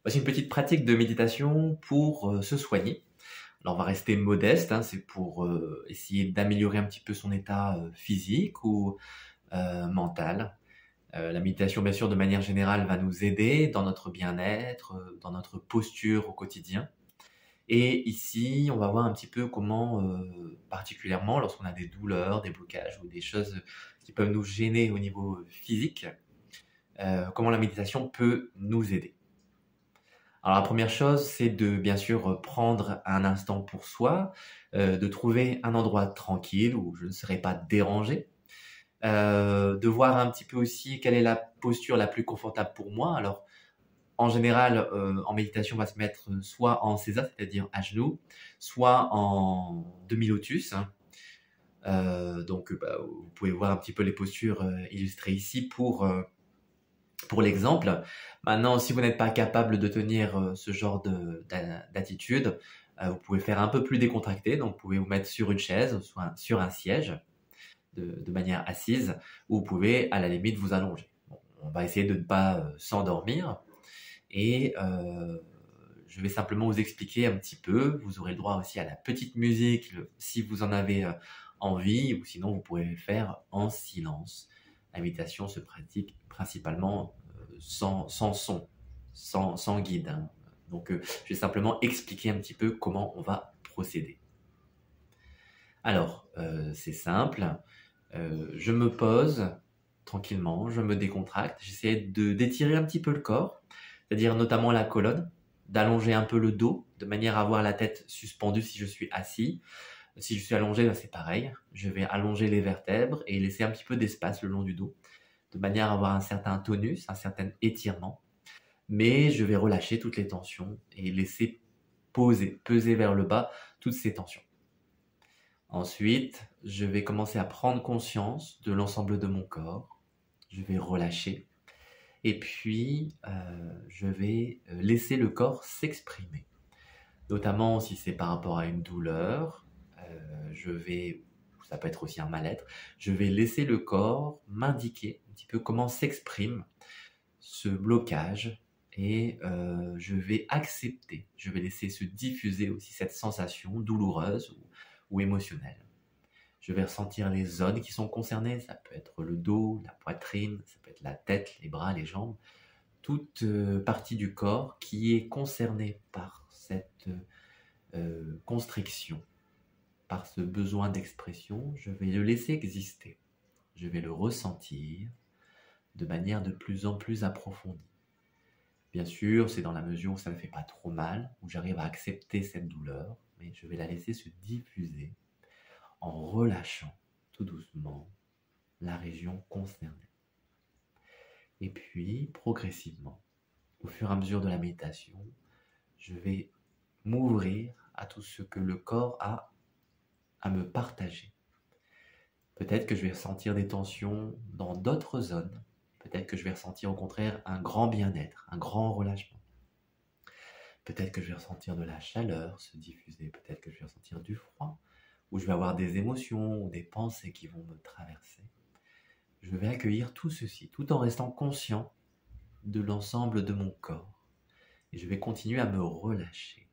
Voici une petite pratique de méditation pour se soigner. Alors on va rester modeste, hein, c'est pour essayer d'améliorer un petit peu son état physique ou mental. La méditation, bien sûr, de manière générale, va nous aider dans notre bien-être, dans notre posture au quotidien. Et ici, on va voir un petit peu comment, particulièrement lorsqu'on a des douleurs, des blocages ou des choses qui peuvent nous gêner au niveau physique, comment la méditation peut nous aider. Alors la première chose, c'est de bien sûr prendre un instant pour soi, de trouver un endroit tranquille où je ne serai pas dérangé, de voir un petit peu aussi quelle est la posture la plus confortable pour moi. Alors en général, en méditation, on va se mettre soit en César, c'est-à-dire à genoux, soit en demi-lotus, hein. Donc vous pouvez voir un petit peu les postures illustrées ici pour l'exemple. Maintenant, si vous n'êtes pas capable de tenir ce genre d'attitude, vous pouvez faire un peu plus décontracté. Donc, vous pouvez vous mettre sur une chaise, soit sur un siège, de manière assise, ou vous pouvez, à la limite, vous allonger. Bon, on va essayer de ne pas s'endormir. Et je vais simplement vous expliquer un petit peu. Vous aurez le droit aussi à la petite musique, si vous en avez envie, ou sinon vous pouvez le faire en silence. La méditation se pratique principalement sans son, sans guide, hein. Donc je vais simplement expliquer un petit peu comment on va procéder. Alors, c'est simple. Je me pose tranquillement, je me décontracte. J'essaie d'étirer un petit peu le corps, c'est-à-dire notamment la colonne, d'allonger un peu le dos, de manière à avoir la tête suspendue si je suis assis. Si je suis allongé, ben c'est pareil. Je vais allonger les vertèbres et laisser un petit peu d'espace le long du dos, de manière à avoir un certain tonus, un certain étirement. Mais je vais relâcher toutes les tensions et laisser peser vers le bas toutes ces tensions. Ensuite, je vais commencer à prendre conscience de l'ensemble de mon corps. Je vais relâcher. Et puis, je vais laisser le corps s'exprimer. Notamment si c'est par rapport à une douleur, ça peut être aussi un mal-être, je vais laisser le corps m'indiquer un petit peu comment s'exprime ce blocage et je vais accepter, je vais laisser se diffuser aussi cette sensation douloureuse ou émotionnelle. Je vais ressentir les zones qui sont concernées, ça peut être le dos, la poitrine, ça peut être la tête, les bras, les jambes, toute partie du corps qui est concernée par cette constriction, par ce besoin d'expression. Je vais le laisser exister, je vais le ressentir de manière de plus en plus approfondie. Bien sûr, c'est dans la mesure où ça ne fait pas trop mal, où j'arrive à accepter cette douleur, mais je vais la laisser se diffuser en relâchant tout doucement la région concernée. Et puis, progressivement, au fur et à mesure de la méditation, je vais m'ouvrir à tout ce que le corps a à me partager. Peut-être que je vais ressentir des tensions dans d'autres zones. Peut-être que je vais ressentir au contraire un grand bien-être, un grand relâchement. Peut-être que je vais ressentir de la chaleur se diffuser. Peut-être que je vais ressentir du froid, ou je vais avoir des émotions ou des pensées qui vont me traverser. Je vais accueillir tout ceci, tout en restant conscient de l'ensemble de mon corps. Et je vais continuer à me relâcher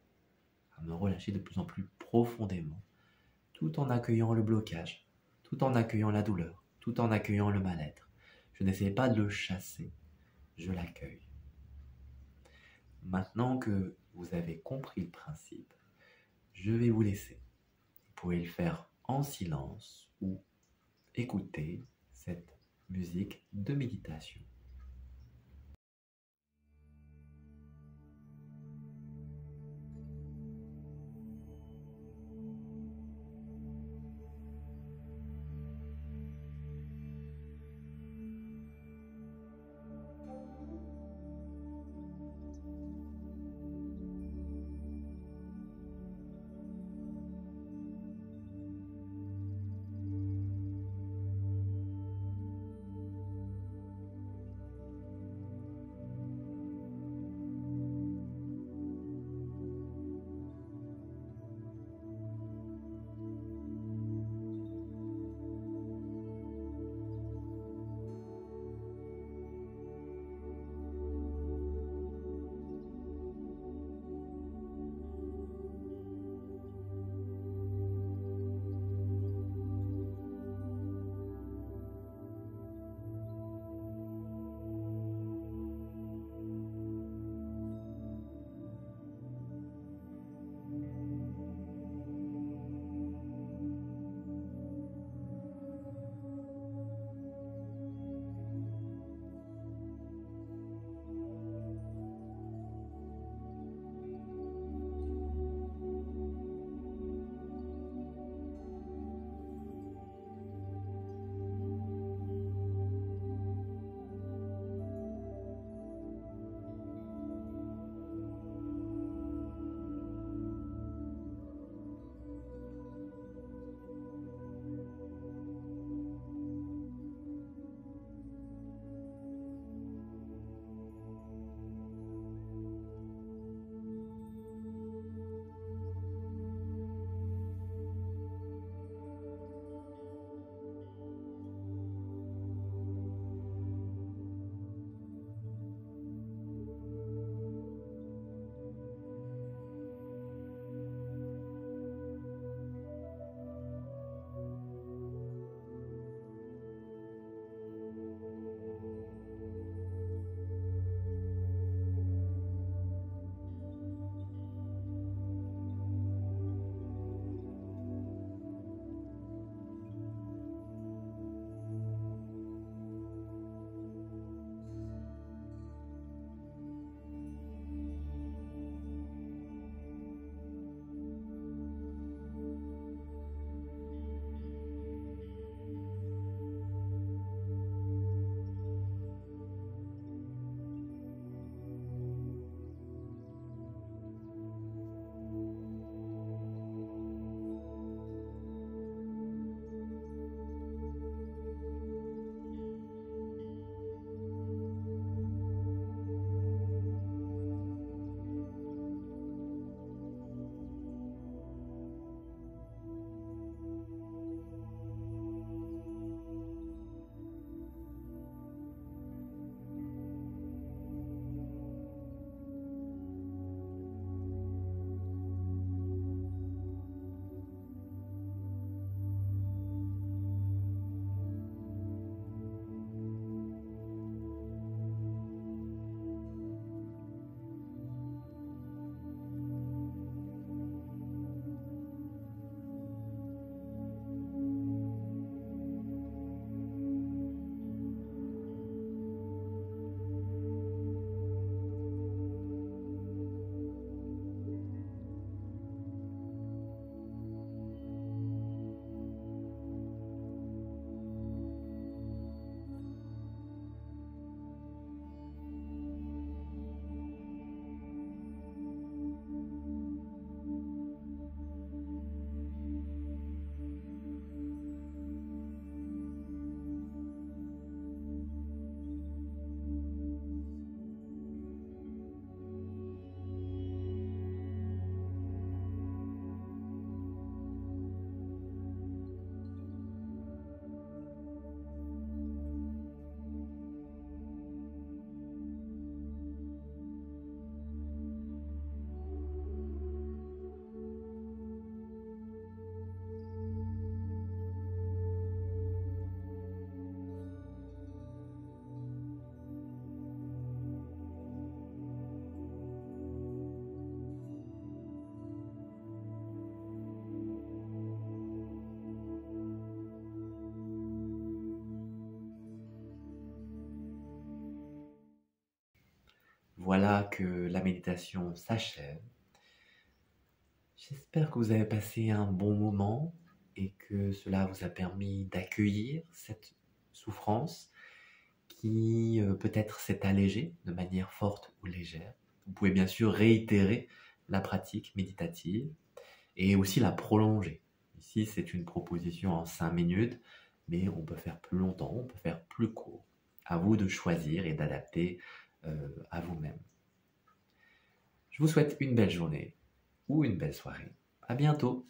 de plus en plus profondément, tout en accueillant le blocage, tout en accueillant la douleur, tout en accueillant le mal-être. Je n'essaie pas de le chasser, je l'accueille. Maintenant que vous avez compris le principe, je vais vous laisser. Vous pouvez le faire en silence ou écouter cette musique de méditation. voilà que la méditation s'achève. J'espère que vous avez passé un bon moment et que cela vous a permis d'accueillir cette souffrance qui peut-être s'est allégée de manière forte ou légère. Vous pouvez bien sûr réitérer la pratique méditative et aussi la prolonger. Ici, c'est une proposition en 5 minutes, mais on peut faire plus longtemps, on peut faire plus court. À vous de choisir et d'adapter à vous-même. Je vous souhaite une belle journée ou une belle soirée. À bientôt.